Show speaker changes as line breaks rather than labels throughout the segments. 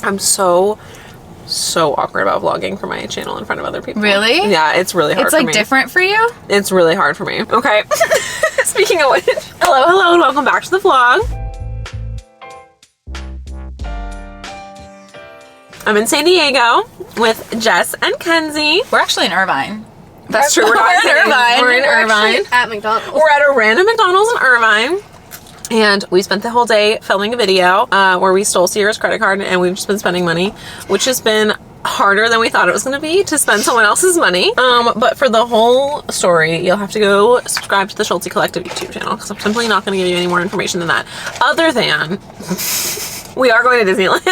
I'm so awkward about vlogging for my channel in front of other people.
Really?
Yeah, it's really hard for me.
It's like different for you?
It's really hard for me. Okay. Speaking of which, hello, and welcome back to the vlog. I'm in San Diego with Jess and Kenzie.
We're actually in Irvine.
That's true. We're not in Irvine. We're in Irvine.
At McDonald's.
We're at a random McDonald's in Irvine. And we spent the whole day filming a video where we stole Sierra's credit card, and we've just been spending money, which has been harder than we thought it was going to be to spend someone else's money. But for the whole story, you'll have to go subscribe to the Schulte Collective YouTube channel, because I'm simply not going to give you any more information than that. Other than we are going to Disneyland.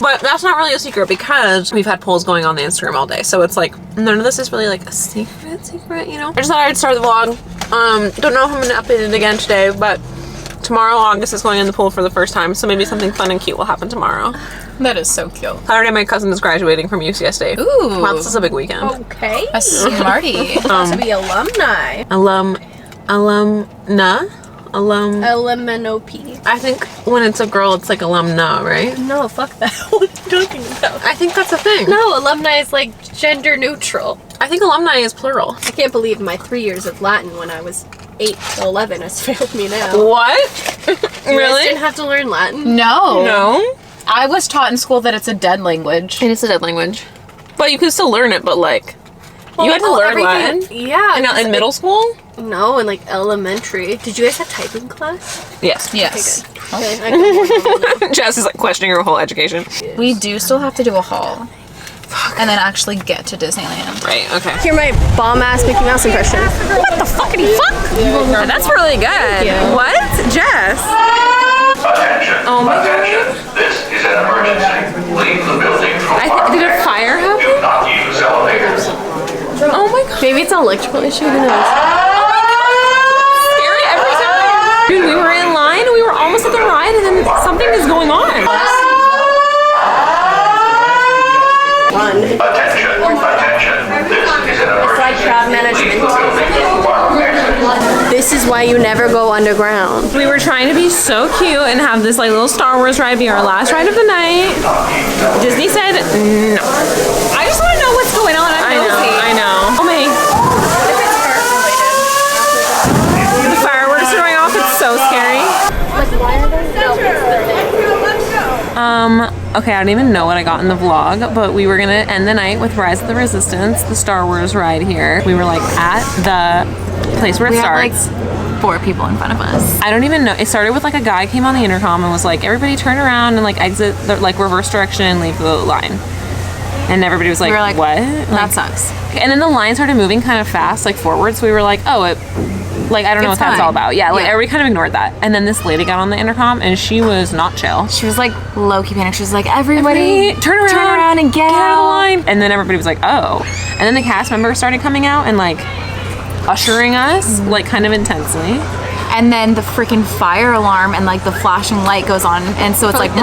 But that's not really a secret because we've had polls going on the Instagram all day. So it's like, none of this is really like a secret, you know? I just thought I'd start the vlog. Don't know if I'm going to update it again today, but tomorrow, August is going in the pool for the first time, so maybe something fun and cute will happen tomorrow.
That is so cute.
Saturday, my cousin is graduating from UCSD.
Ooh.
Wow, this is a big weekend.
Okay.
A smarty.
To be alumni. Alumnop.
I think when it's a girl, it's like alumna, right?
No, fuck that. What are you talking about?
I think that's a thing.
No, alumni is like gender neutral.
I think alumni is plural.
I can't believe my 3 years of Latin when I was 8 to 11 has failed me now.
What?
You guys didn't have to learn Latin?
No.
No.
I was taught in school that it's a dead language.
It is a dead language. But you can still learn it, but like, you had to learn Latin?
Yeah.
In middle school?
No, in like elementary. Did you guys have typing class?
Yes.
Yes.
Okay, I can now.
Jess is like questioning her whole education.
We do still have to do a haul. And then actually get to Disneyland.
Right, okay.
Hear my bomb-ass Mickey Mouse impression.
What the fuckity fuck? That's really good. What? Jess?
Attention.
Oh my
Attention. This is an emergency. Leave the building from
Did a fire happen?
Do not use elevators.
Oh my god.
Maybe it's an electrical issue. Who knows?
Oh my god. Scary every time. Dude, we were in line, we were almost at the ride, and then something is going on.
Attention. This is an emergency.
Like crowd management.
Leave the building from exit.
This is why you never go underground.
We were trying to be so cute and have this like little Star Wars ride be our last ride of the night. Disney said no. I just want to know what's going on. I know. Oh my. The fireworks are going off. It's so scary. Okay, I don't even know what I got in the vlog, but we were gonna end the night with Rise of the Resistance, the Star Wars ride here. We were like at the place where it starts.
Like 4 people in front of us.
I don't even know. It started with like a guy came on the intercom and was like, everybody turn around and like exit the like reverse direction and leave the line. And everybody was like,
We were like,
what?
That sucks.
And then the line started moving kind of fast, like forward. So we were like, oh, like, I don't know what that's all about. Yeah, like everybody kind of ignored that. And then this lady got on the intercom and she was not chill.
She was like low-key panic. She was like, everybody
turn around
and get out.
Of the line. And then everybody was like, oh. And then the cast members started coming out and like ushering us like kind of intensely.
And then the freaking fire alarm and like the flashing light goes on. And so it's like,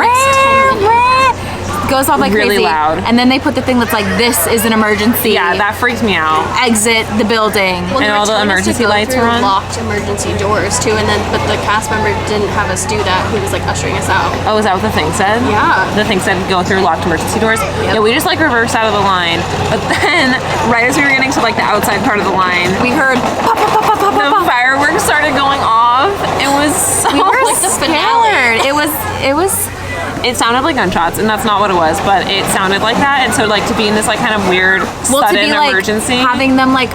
goes off like
really
crazy.
Loud.
And then they put the thing that's like, this is an emergency.
Yeah, that freaked me out.
Exit the building.
Well,
and all the emergency lights were on.
Locked emergency doors too, and then but the cast member didn't have us do that. He was like ushering us out.
Oh, is that what the thing said?
Yeah.
The thing said go through locked emergency doors.
Yep.
Yeah, we just like reversed out of the line, but then right as we were getting to like the outside part of the line,
We heard pop, pop, pop, pop, pop,
the
pop.
fireworks started going off. It was so
We were
like the
scared.
finale.
It sounded like gunshots, and that's not what it was, but it sounded like that. And so like to be in this like kind of weird sudden
to be, like,
emergency,
having them like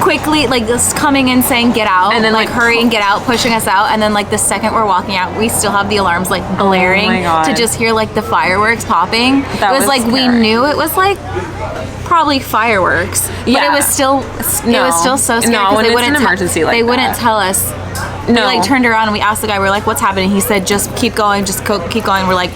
quickly like just coming in saying get out,
and then
like hurry and get out, pushing us out, and then like the second we're walking out, we still have the alarms like blaring
my God.
to just hear like the fireworks popping.
That
it was like
scary.
we knew it was like probably fireworks, but
Yeah.
it was still so scary
No, when
they
it's
wouldn't
an emergency like
they
that.
wouldn't tell us.
No.
We like turned around and we asked the guy, we're like, what's happening? He said, just keep going, keep going. We're like,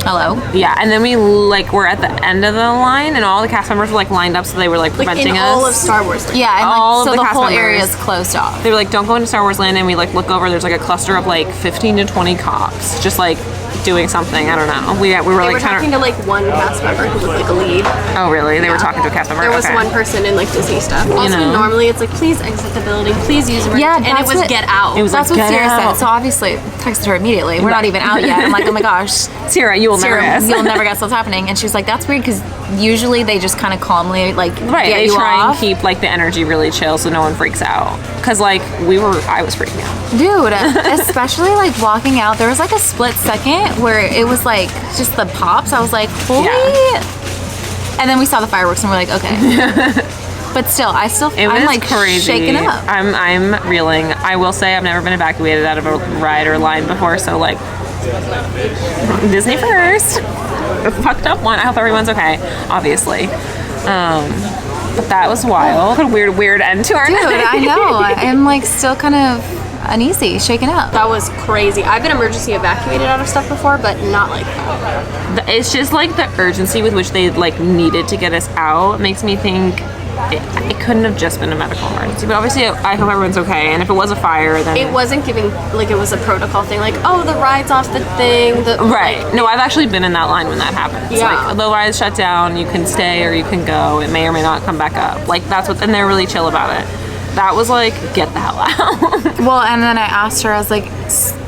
hello.
Yeah, and then we like were at the end of the line, and all the cast members were like lined up, so they were like preventing
in
us.
all of Star Wars.
Yeah, and
All
like,
of
so
the
the
cast
whole
members.
area is closed off.
They were like, don't go into Star Wars Land, and we like look over, there's like a cluster of like 15 to 20 cops just like doing something. I don't know. We were
They
like
were talking to like one cast member who was like a lead.
Oh really? They were talking to a cast member.
There was
Okay.
one person in like Disney stuff. Also,
know.
normally it's like, please exit the building, please use emergency.
Yeah,
and it
that's
was
what-
get out.
It was
That's
like,
what
get
Sierra
out.
said. So obviously, texted her immediately. We're not even out yet. I'm like, oh my gosh,
Sierra, you will never
Sierra,
guess.
you'll never guess what's happening. And she was like, that's weird because usually they just kind of calmly like
Right,
get
they
you
try
off.
and keep like the energy really chill so no one freaks out. Cause like I was freaking out.
Dude, especially like walking out, there was like a split second where it was like just the pops. I was like, holy.
Yeah.
And then we saw the fireworks and we're like, okay. But still,
It was
I'm like
crazy.
shaken up.
I'm reeling. I will say I've never been evacuated out of a ride or line before, so like Disney first. A fucked up one. I hope everyone's okay, obviously. But that was wild. What a weird end to our
Dude,
night.
I know. I'm like still kind of uneasy, shaken up.
That was crazy. I've been emergency evacuated out of stuff before, but not like that.
It's just like the urgency with which they like needed to get us out makes me think it couldn't have just been a medical emergency. But obviously, I hope everyone's okay. And if it was a fire, then
It wasn't giving like it was a protocol thing. Like, oh, the ride's off the thing.
Right. No, I've actually been in that line when that happens.
Yeah.
Like, the ride's shut down, you can stay or you can go. It may or may not come back up. Like, that's what, and they're really chill about it. That was like, get the hell out.
Well, and then I asked her, I was like,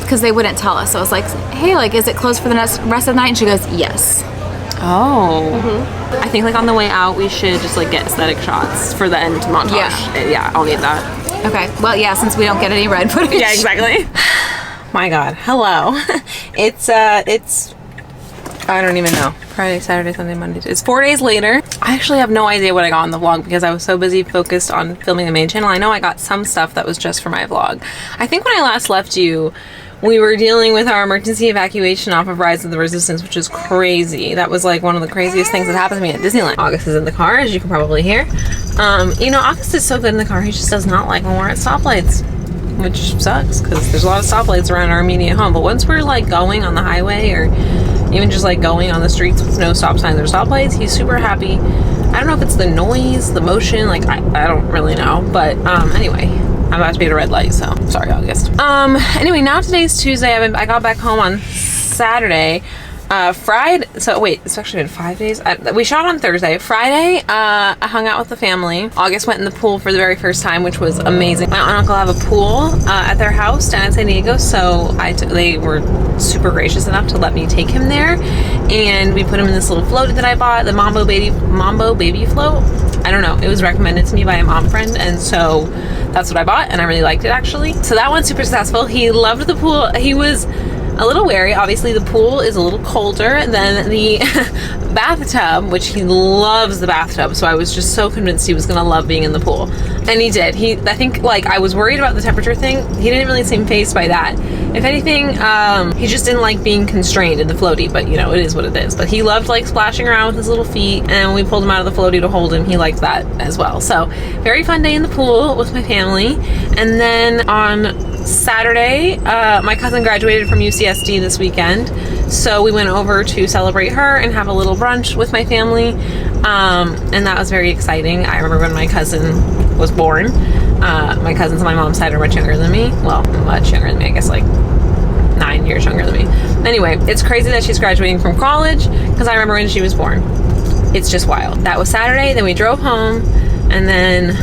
because they wouldn't tell us. So I was like, hey, like, is it closed for the rest of the night? And she goes, yes.
Oh. I think like on the way out, we should just like get aesthetic shots for the end montage. Yeah, I'll need that.
Okay. Well, yeah, since we don't get any red footage.
Yeah, exactly. My God. Hello. It's I don't even know. Friday, Saturday, Sunday, Monday. It's 4 days later. I actually have no idea what I got on the vlog because I was so busy focused on filming the main channel. I know I got some stuff that was just for my vlog. I think when I last left you, we were dealing with our emergency evacuation off of Rise of the Resistance, which is crazy. That was like one of the craziest things that happened to me at Disneyland. August is in the car, as you can probably hear. You know, August is so good in the car. He just does not like when we're at stoplights, which sucks because there's a lot of stoplights around our immediate home. But once we're like going on the highway or even just like going on the streets with no stop signs or stoplights, he's super happy. I don't know if it's the noise, the motion, like I don't really know. But anyway, I'm about to be at a red light, so sorry, August. Anyway, now today's Tuesday. I got back home on Saturday. Friday, so wait, it's actually been 5 days. We shot on Thursday. Friday, I hung out with the family. August went in the pool for the very first time, which was amazing. My aunt and uncle have a pool at their house down in San Diego, so they were super gracious enough to let me take him there, and we put him in this little floaty that I bought, the Mambo baby float. I don't know, it was recommended to me by a mom friend, and so that's what I bought, and I really liked it actually. So that one's super successful. He loved the pool. He was a little wary. Obviously the pool is a little colder than the bathtub, which he loves the bathtub, so I was just so convinced he was gonna love being in the pool, and he did. I think like I was worried about the temperature thing. He didn't really seem fazed by that. If anything, he just didn't like being constrained in the floaty, but you know, it is what it is. But he loved like splashing around with his little feet, and when we pulled him out of the floaty to hold him, he liked that as well. So very fun day in the pool with my family. And then on Saturday, my cousin graduated from UCSD this weekend, so we went over to celebrate her and have a little brunch with my family, and that was very exciting. I remember when my cousin was born. My cousins on my mom's side are much younger than me. Well, much younger than me, I guess like 9 years younger than me. Anyway, it's crazy that she's graduating from college because I remember when she was born. It's just wild. That was Saturday, then we drove home, and then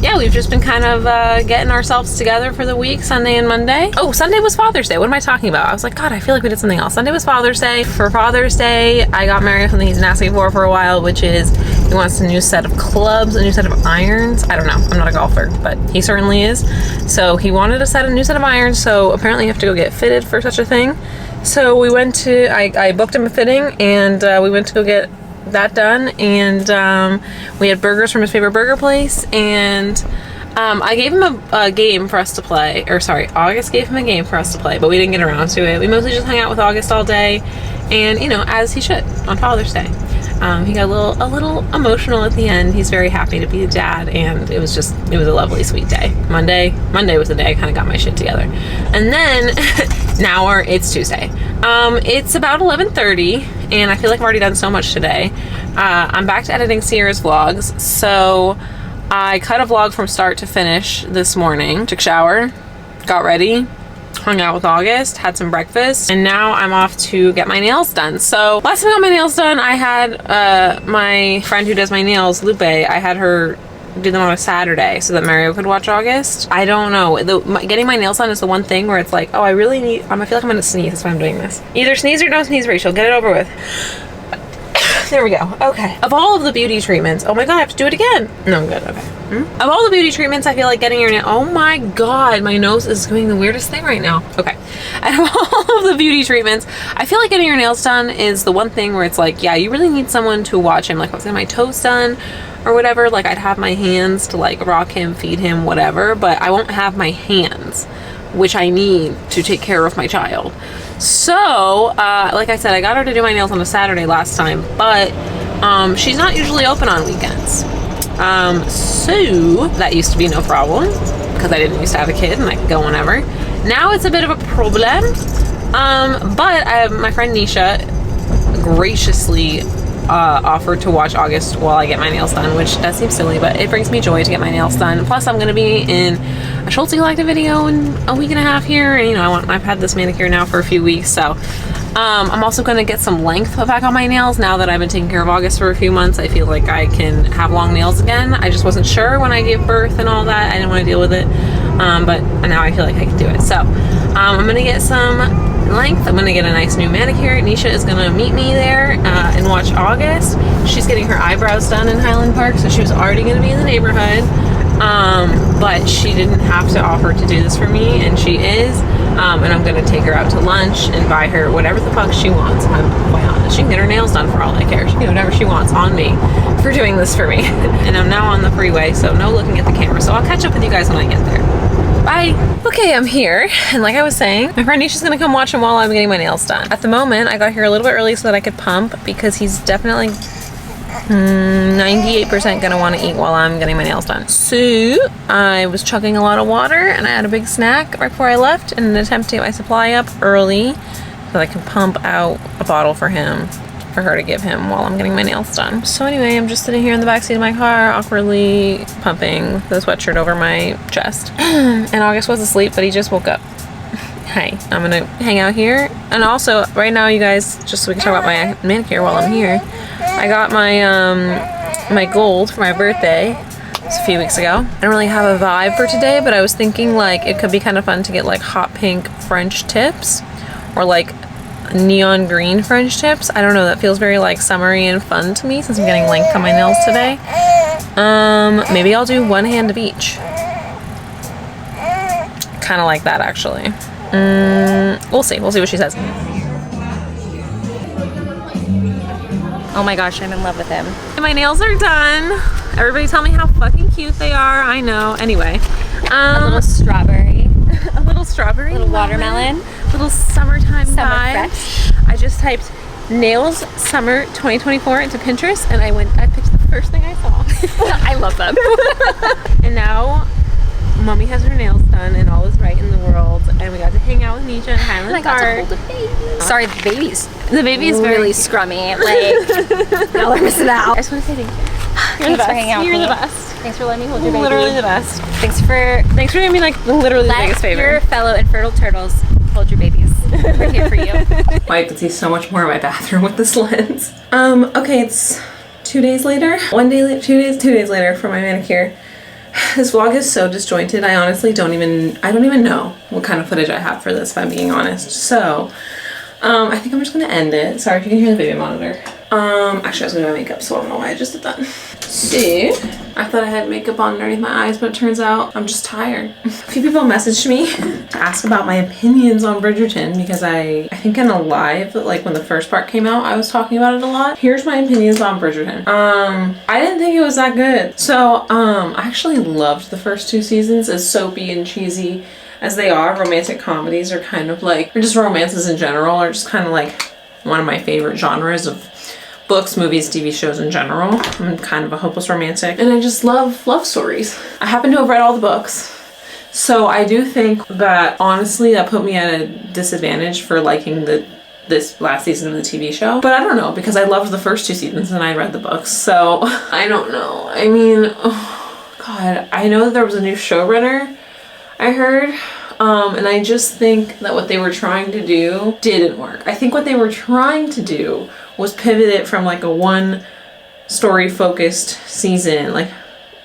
yeah, we've just been kind of getting ourselves together for the week, Sunday and Monday. Oh, Sunday was Father's Day. What am I talking about? I was like, God, I feel like we did something else. Sunday was Father's Day. For Father's Day, I got married something he's been asking for a while, which is he wants a new set of clubs, a new set of irons. I don't know. I'm not a golfer, but he certainly is. So he wanted a new set of irons, so apparently you have to go get fitted for such a thing. So we went to, I booked him a fitting, and we went to go get that done, and we had burgers from his favorite burger place, and I gave him a game for us to play, or sorry, August gave him a game for us to play, but we didn't get around to it. We mostly just hung out with August all day, and you know, as he should on Father's Day. He got a little emotional at the end. He's very happy to be a dad, and it was a lovely, sweet day. Monday was the day I kind of got my shit together, and then now it's Tuesday. It's about 11:30, and I feel like I've already done so much today. I'm back to editing Sierra's vlogs, so I cut a vlog from start to finish this morning. Took a shower, got ready, hung out with August, had some breakfast, and now I'm off to get my nails done. So last time I got my nails done, I had my friend who does my nails, Lupe, I had her do them on a Saturday so that Mario could watch August. I don't know. Getting my nails done is the one thing where it's like, oh, I really need, I feel like I'm gonna sneeze. That's why I'm doing this. Either sneeze or don't sneeze, Rachel. Get it over with. There we go. Okay. Of all of the beauty treatments, oh my god, I have to do it again. No, I'm good. Okay. Of all the beauty treatments, I feel like getting your nail. Oh my god, my nose is doing the weirdest thing right now. Okay. Out of all of the beauty treatments, I feel like getting your nails done is the one thing where it's like, yeah, you really need someone to watch him. Like, if I was getting my toes done or whatever, like I'd have my hands to like rock him, feed him, whatever, but I won't have my hands, which I need to take care of my child. So, like I said, I got her to do my nails on a Saturday last time, but she's not usually open on weekends. So that used to be no problem because I didn't used to have a kid and I could go whenever. Now it's a bit of a problem. But my friend Nisha graciously offered to watch August while I get my nails done, which that seems silly, but it brings me joy to get my nails done. Plus, I'm going to be in a Schulte Collective video in a week and a half here, and you know, I've had this manicure now for a few weeks, so I'm also going to get some length back on my nails now that I've been taking care of August for a few months. I feel like I can have long nails again. I just wasn't sure when I gave birth and all that. I didn't want to deal with it, but now I feel like I can do it. So I'm going to get some length. I'm gonna get a nice new manicure. Nisha is gonna meet me there and watch August. She's getting her eyebrows done in Highland Park, so she was already gonna be in the neighborhood, but she didn't have to offer to do this for me, and she is, and I'm gonna take her out to lunch and buy her whatever the fuck she wants. I'm quite honest. She can get her nails done for all I care. She can do whatever she wants on me for doing this for me. And I'm now on the freeway, so no looking at the camera, so I'll catch up with you guys when I get there. Bye. Okay, I'm here, and like I was saying, my friend Nisha's gonna come watch him while I'm getting my nails done. At the moment, I got here a little bit early so that I could pump because he's definitely 98% gonna want to eat while I'm getting my nails done. So I was chugging a lot of water, and I had a big snack right before I left in an attempt to get my supply up early so that I can pump out a bottle for him, for her to give him while I'm getting my nails done. So anyway, I'm just sitting here in the backseat of my car, awkwardly pumping the sweatshirt over my chest. And August was asleep, but he just woke up. Hi, I'm gonna hang out here. And also, right now, you guys, just so we can talk about my manicure while I'm here, I got my my gold for my birthday. It was a few weeks ago. I don't really have a vibe for today, but I was thinking like it could be kind of fun to get like hot pink French tips or like neon green French tips. I don't know, that feels very like summery and fun to me since I'm getting length on my nails today. Maybe I'll do one hand of each. Kind of like that actually. We'll see what she says.
Oh my gosh, I'm in love with him.
My nails are done. Everybody tell me how fucking cute they are. I know. Anyway.
A little strawberry.
A little strawberry.
A little watermelon.
Little summertime
Summer
vibes.
fresh.
I just typed nails summer 2024 into Pinterest, and I picked the first thing I saw.
I love them.
And now mommy has her nails done and all is right in the world, and we got to hang out with Nisha in Highland Park.
I got to hold the baby. Sorry, the baby's
very
really scrummy. Like, y'all are missing out.
I just want to say thank you.
Thanks for hanging out with
You're
me.
the best.
Thanks for letting me hold your baby.
Literally the best.
Thanks for
doing me like literally the biggest favor.
Let your fellow infertile turtles hold your babies. We're here for you.
Well, I can see so much more of my bathroom with this lens. Okay, it's 2 days later. 2 days later for my manicure. This vlog is so disjointed. I honestly don't even know what kind of footage I have for this, if I'm being honest. So, I think I'm just gonna end it. Sorry if you can hear the baby monitor. Actually I was gonna do my makeup, so I don't know why I just did that. See, I thought I had makeup on underneath my eyes, but it turns out I'm just tired. A few people messaged me to ask about my opinions on Bridgerton because I think in a live, like when the first part came out, I was talking about it a lot. Here's my opinions on Bridgerton. I didn't think it was that good. So, I actually loved the first 2 seasons, as soapy and cheesy as they are. Romantic comedies are kind of like, or just romances in general are just kind of like one of my favorite genres of books, movies, TV shows in general. I'm kind of a hopeless romantic, and I just love love stories. I happen to have read all the books, so I do think that honestly that put me at a disadvantage for liking this last season of the TV show. But I don't know, because I loved the first 2 seasons and I read the books, so I don't know. I mean, oh God, I know that there was a new showrunner, I heard. And I just think that what they were trying to do didn't work. I think what they were trying to do was pivot it from like a one story focused season, like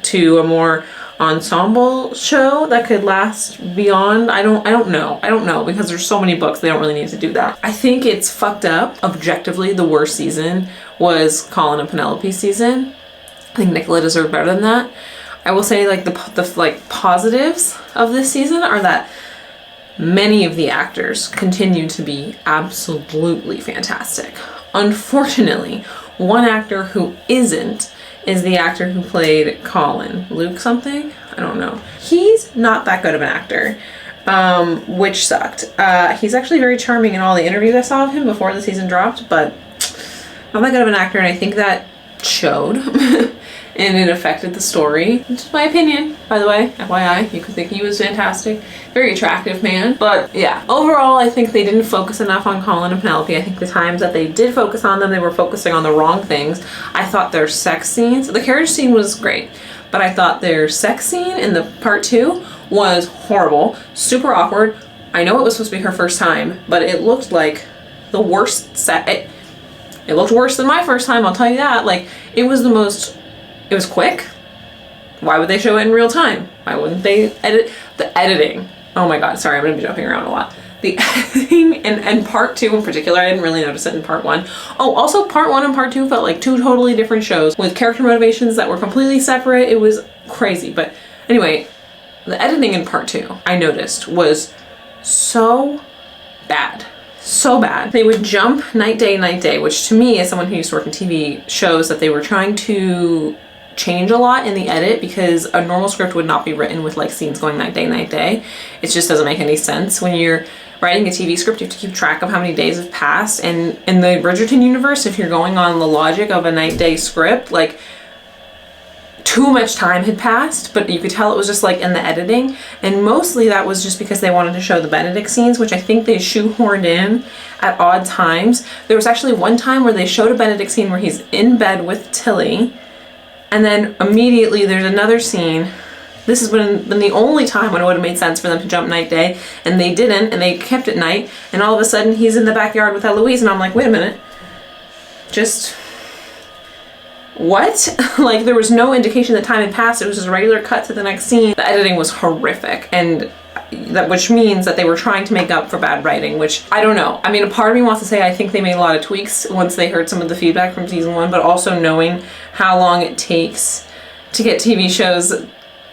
to a more ensemble show that could last beyond. I don't know because there's so many books, they don't really need to do that. I think it's fucked up. Objectively, the worst season was Colin and Penelope's season. I think Nicola deserved better than that. I will say like the like positives of this season are that many of the actors continue to be absolutely fantastic. Unfortunately, one actor who isn't is the actor who played Colin. Luke something? I don't know. He's not that good of an actor, which sucked. He's actually very charming in all the interviews I saw of him before the season dropped, but not that good of an actor, and I think that showed. And it affected the story. It's just my opinion, by the way, FYI. You could think he was fantastic. Very attractive man. But yeah, overall, I think they didn't focus enough on Colin and Penelope. I think the times that they did focus on them, they were focusing on the wrong things. I thought their sex scenes, the carriage scene was great, but I thought their sex scene in the part 2 was horrible, super awkward. I know it was supposed to be her first time, but it looked like the worst set. It looked worse than my first time, I'll tell you that. Like, it was the most... It was quick. Why would they show it in real time? Why wouldn't they edit? The editing. Oh my god, sorry, I'm gonna be jumping around a lot. The editing and part 2 in particular, I didn't really notice it in part 1. Oh, also part 1 and part 2 felt like 2 totally different shows with character motivations that were completely separate. It was crazy. But anyway, the editing in part 2, I noticed, was so bad. So bad. They would jump night day, which to me, as someone who used to work in TV, shows that they were trying to change a lot in the edit, because a normal script would not be written with like scenes going night day. It just doesn't make any sense. When you're writing a TV script, you have to keep track of how many days have passed, and in the Bridgerton universe, if you're going on the logic of a night day script, like too much time had passed, but you could tell it was just like in the editing, and mostly that was just because they wanted to show the Benedict scenes, which I think they shoehorned in at odd times. There was actually one time where they showed a Benedict scene where he's in bed with Tilly, and then immediately there's another scene. This has been the only time when it would have made sense for them to jump night day, and they didn't, and they kept it night, and all of a sudden he's in the backyard with Eloise, and I'm like, wait a minute, just what? Like, there was no indication that time had passed. It was just a regular cut to the next scene. The editing was horrific, and which means that they were trying to make up for bad writing, which I don't know. I mean, a part of me wants to say I think they made a lot of tweaks once they heard some of the feedback from season 1, but also knowing how long it takes to get TV shows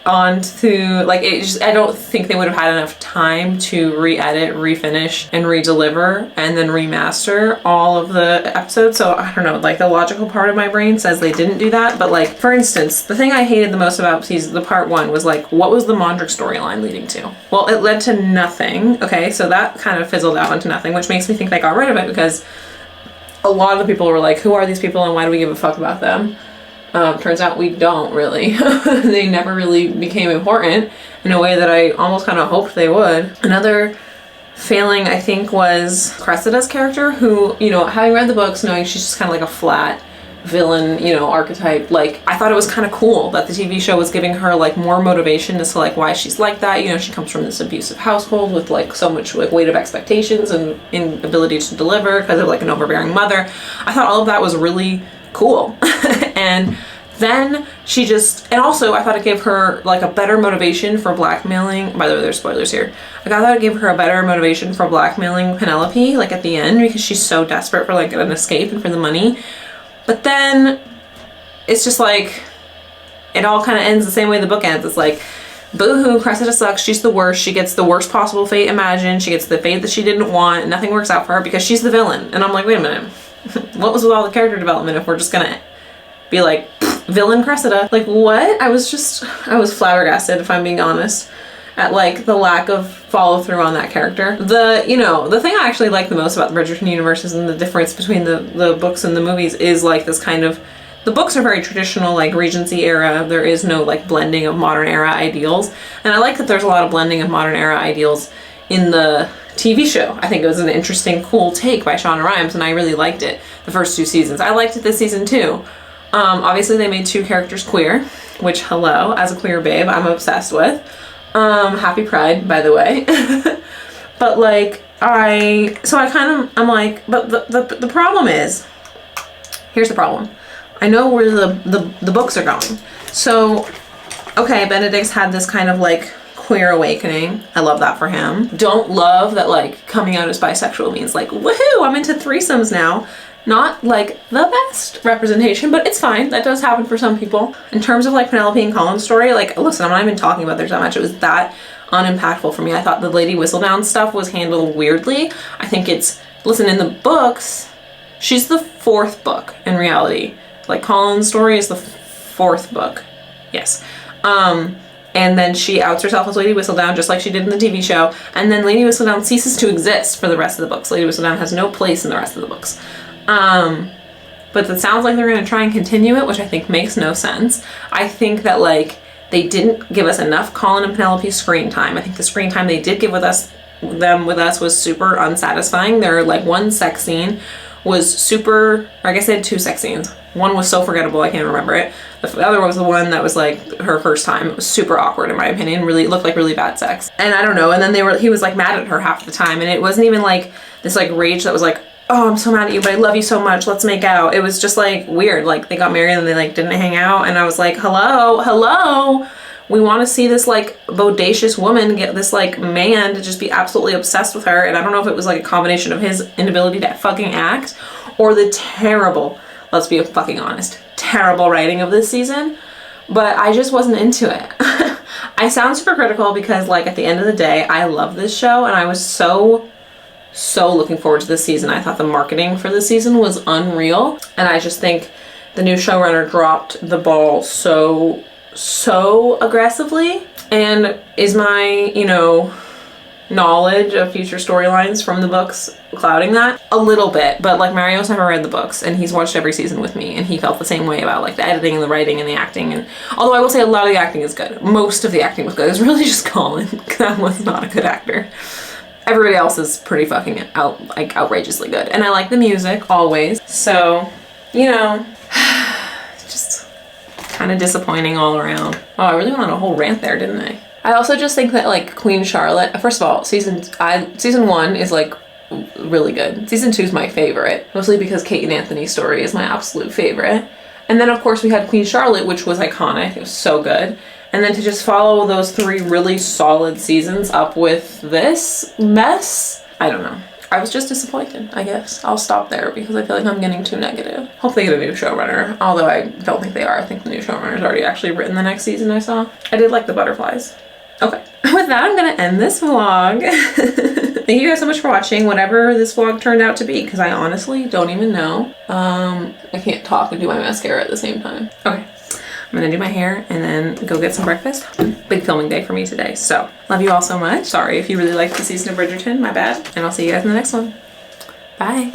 onto, like, it just, I don't think they would have had enough time to re-edit, refinish, and re-deliver, and then remaster all of the episodes. So I don't know, like, the logical part of my brain says they didn't do that. But like, for instance, the thing I hated the most about the part 1 was like, what was the Mondrick storyline leading to? Well, it led to nothing. Okay, so that kind of fizzled out into nothing, which makes me think they got rid of it, because a lot of the people were like, who are these people and why do we give a fuck about them? Turns out we don't really. They never really became important in a way that I almost kind of hoped they would. Another failing, I think, was Cressida's character, who, you know, having read the books, knowing she's just kind of like a flat villain, you know, archetype, like, I thought it was kind of cool that the TV show was giving her like more motivation as to like why she's like that. You know, she comes from this abusive household with like so much like weight of expectations and inability to deliver because of like an overbearing mother. I thought all of that was really cool. And then she just, and also I thought it gave her like a better motivation for blackmailing. By the way, there's spoilers here. Like, I thought it gave her a better motivation for blackmailing Penelope, like at the end, because she's so desperate for like an escape and for the money. But then it's just like, it all kind of ends the same way the book ends. It's like, boo-hoo, Cressida sucks, she's the worst, she gets the worst possible fate imagined, she gets the fate that she didn't want, and nothing works out for her because she's the villain. And I'm like, wait a minute, what was with all the character development if we're just gonna be like, villain Cressida? Like, what? I was flabbergasted, if I'm being honest, at like the lack of follow through on that character. You know, the thing I actually like the most about the Bridgerton universe and the difference between the books and the movies is like this kind of, the books are very traditional, like Regency era. There is no like blending of modern era ideals. And I like that there's a lot of blending of modern era ideals in the TV show. I think it was an interesting, cool take by Shonda Rhimes, and I really liked it the first 2 seasons. I liked it this season too. Obviously they made 2 characters queer, which, hello, as a queer babe, I'm obsessed with. Happy Pride, by the way. But like, I'm like, but the problem is, here's the problem. I know where the books are going. So, okay, Benedict's had this kind of like queer awakening. I love that for him. Don't love that like coming out as bisexual means like, woohoo, I'm into threesomes now. Not like the best representation, but it's fine. That does happen for some people. In terms of like Penelope and Colin's story, like, listen, I'm not even talking about theirs that much. It was that unimpactful for me. I thought the Lady Whistledown stuff was handled weirdly. I think listen, in the books, she's the 4th book in reality. Like, Colin's story is the 4th book. Yes. And then she outs herself as Lady Whistledown, just like she did in the TV show. And then Lady Whistledown ceases to exist for the rest of the books. Lady Whistledown has no place in the rest of the books. But it sounds like they're going to try and continue it, which I think makes no sense. I think that, like, they didn't give us enough Colin and Penelope's screen time. I think the screen time they did give with us was super unsatisfying. Their, like, one sex scene was super, or I guess they had 2 sex scenes. One was so forgettable, I can't remember it. The other was the one that was like her first time. It was super awkward in my opinion. Really, it looked like really bad sex. And I don't know, and then he was like mad at her half the time, and it wasn't even like this like rage that was like, oh, I'm so mad at you, but I love you so much, let's make out. It was just like weird, like they got married and they like didn't hang out, and I was like, hello, we want to see this like bodacious woman get this like man to just be absolutely obsessed with her. And I don't know if it was like a combination of his inability to fucking act or the terrible, let's be fucking honest, terrible writing of this season, but I just wasn't into it. I sound super critical because like at the end of the day, I love this show and I was so looking forward to this season. I thought the marketing for this season was unreal, and I just think the new showrunner dropped the ball so aggressively. And is my, knowledge of future storylines from the books clouding that? A little bit, but like Mario's never read the books and he's watched every season with me, and he felt the same way about like the editing and the writing and the acting. And although I will say a lot of the acting is good, most of the acting was good. It was really just Colin that was not a good actor. Everybody else is pretty fucking outrageously good. And I like the music always. So, just kind of disappointing all around. Oh, I really went on a whole rant there, didn't I? I also just think that like Queen Charlotte, first of all, season 1 is like really good. Season 2 is my favorite, mostly because Kate and Anthony's story is my absolute favorite. And then of course we had Queen Charlotte, which was iconic. It was so good. And then to just follow those 3 really solid seasons up with this mess, I don't know. I was just disappointed, I guess. I'll stop there because I feel like I'm getting too negative. Hope they get a new showrunner, although I don't think they are. I think the new showrunner's already actually written the next season I saw. I did like the butterflies. Okay, with that, I'm gonna end this vlog. Thank you guys so much for watching, whatever this vlog turned out to be, because I honestly don't even know. I can't talk and do my mascara at the same time. Okay. I'm gonna do my hair and then go get some breakfast. Big filming day for me today. So, love you all so much. Sorry if you really liked the season of Bridgerton, my bad. And I'll see you guys in the next one. Bye.